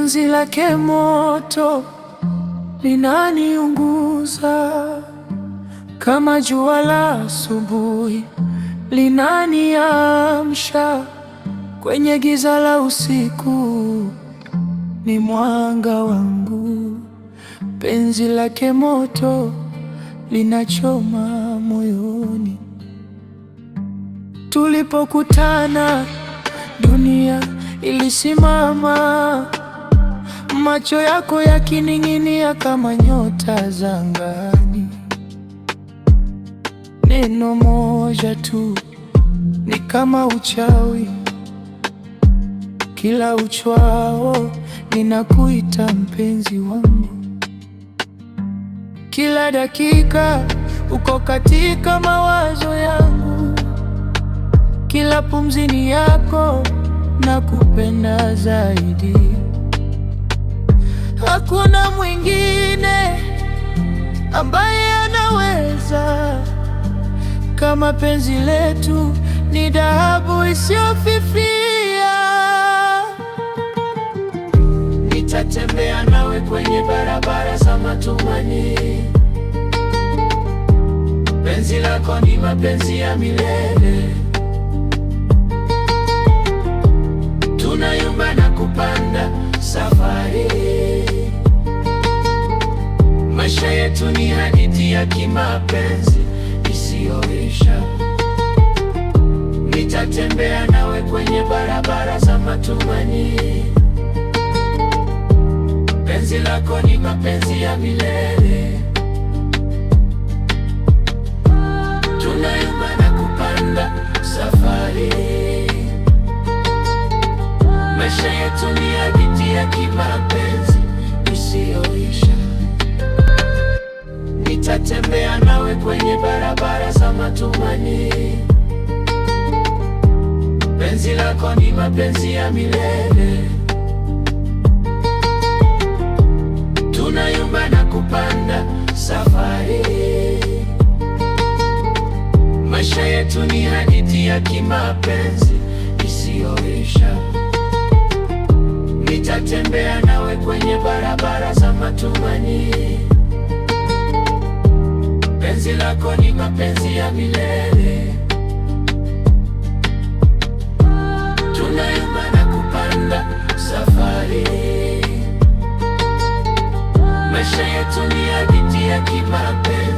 Penzi lake moto linaniunguza, kama jua la asubuhi linaniamsha. Kwenye giza la usiku ni mwanga wangu. Penzi lake moto linachoma moyoni. Tulipokutana dunia ilisimama, macho yako yakining'inia kama nyota za angani. Neno moja tu ni kama uchawi, kila uchwao ninakuita mpenzi wangu. Kila dakika uko katika mawazo yangu, kila pumzi ni yako, nakupenda zaidi. Hakuna mwingine ambaye anaweza, kama penzi letu ni dhahabu isiyofifia. Nitatembea nawe kwenye barabara za matumaini. Penzi lako ni mapenzi ya milele. Tunayumba na kupanda safari. Maisha yetu ni hadithi ya kimapenzi isiyoisha. Nitatembea nawe kwenye barabara za matumaini. Penzi lako ni mapenzi ya milele. Tunayumba na kupanda safari. Maisha yetu ni hadithi ya kimapenzi isiyoisha. Nitatembea nawe kwenye barabara za matumaini. Penzi lako ni mapenzi ya milele. Tunayumba na kupanda safari. Maisha yetu ni hadithi ya kimapenzi isiyoisha. Nitatembea nawe kwenye barabara za matumaini. Penzi lako ni mapenzi ya milele. Tunayumba na kupanda safari. Maisha yetu ni hadithi ya kimapenzi